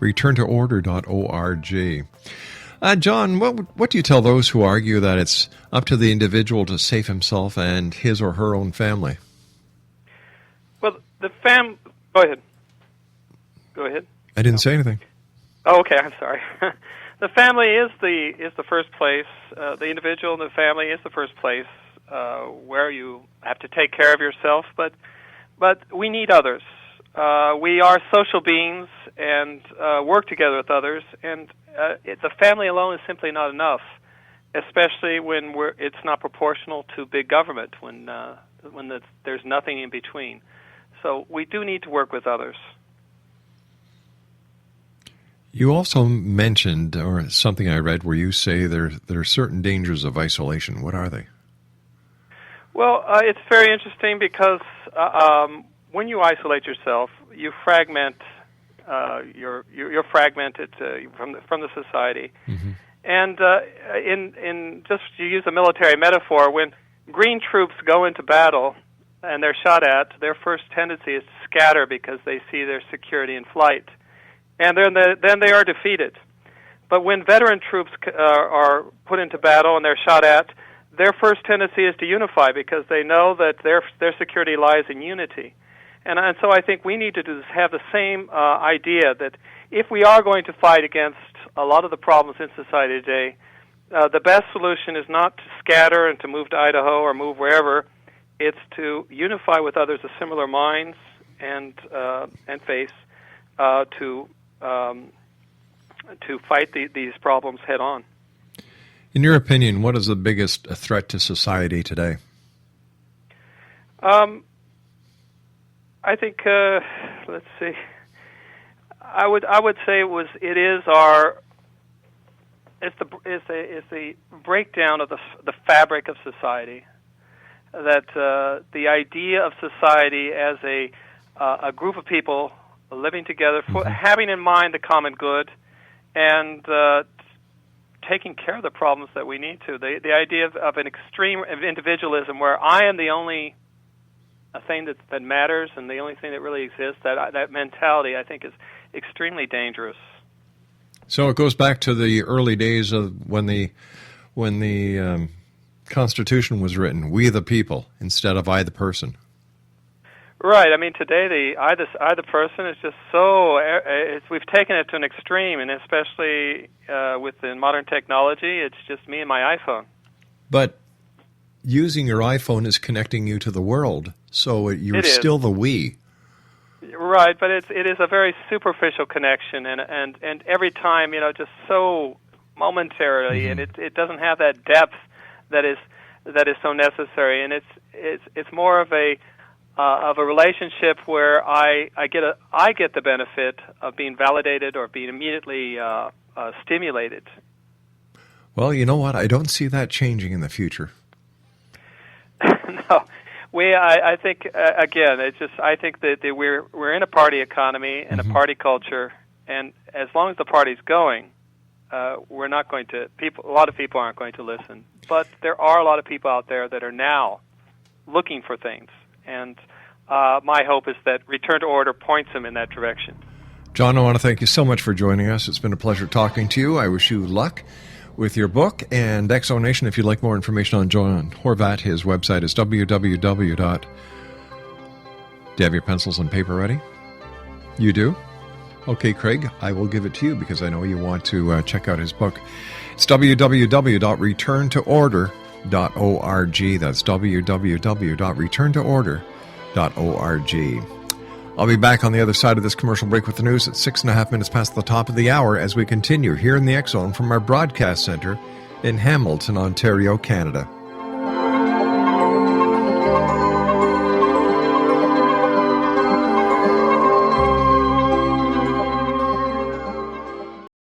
Returntoorder.org. John, what do you tell those who argue that it's up to the individual to save himself and his or her own family? Well, Go ahead. Go ahead. I didn't say anything. Oh, okay. I'm sorry. The family is the first place. The individual and the family is the first place where you have to take care of yourself. But we need others. We are social beings and work together with others. And the family alone is simply not enough, especially when it's not proportional to big government. When there's nothing in between. So we do need to work with others. You also mentioned, or something I read, where you say there are certain dangers of isolation. What are they? Well, it's very interesting because when you isolate yourself, you fragment. You're fragmented from the society. Mm-hmm. And in just to use a military metaphor, when green troops go into battle and they're shot at, their first tendency is to scatter because they see their security in flight. And then they are defeated. But when veteran troops are put into battle and they're shot at, their first tendency is to unify because they know that their security lies in unity. And so I think we need to have the same idea that if we are going to fight against a lot of the problems in society today, the best solution is not to scatter and to move to Idaho or move wherever. It's to unify with others of similar minds and faith to fight these problems head on. In your opinion, what is the biggest threat to society today? I think let's see. I would say it is the breakdown of the fabric of society. That the idea of society as a group of people living together, having in mind the common good, and taking care of the problems that we need to. The idea of an extreme of individualism, where I am the only thing that matters and the only thing that really exists. That mentality, I think, is extremely dangerous. So it goes back to the early days of when the Constitution was written, we the people, instead of I the person. Right. I mean, today the I the person is just so. We've taken it to an extreme, and especially with the modern technology, it's just me and my iPhone. But using your iPhone is connecting you to the world, so you're still the we. Right, but it is a very superficial connection, and every time, just so momentarily, and it doesn't have that depth that is so necessary, and it's more of a relationship where I get the benefit of being validated or being immediately stimulated. Well, you know what? I don't see that changing in the future. No, I think again, I think that we're in a party economy and a party culture, and as long as the party's going, we're not going to. A lot of people aren't going to listen, but there are a lot of people out there that are now looking for things. And my hope is that Return to Order points them in that direction. John, I want to thank you so much for joining us. It's been a pleasure talking to you. I wish you luck with your book. And Exo Nation, if you'd like more information on John Horvatt, his website is www. Do you have your pencils and paper ready? You do? Okay, Craig, I will give it to you because I know you want to check out his book. It's www.returntoorder.org. That's www.returntoorder.org. I'll be back on the other side of this commercial break with the news at 6.5 minutes past the top of the hour as we continue here in the X Zone from our broadcast center in Hamilton, Ontario, Canada.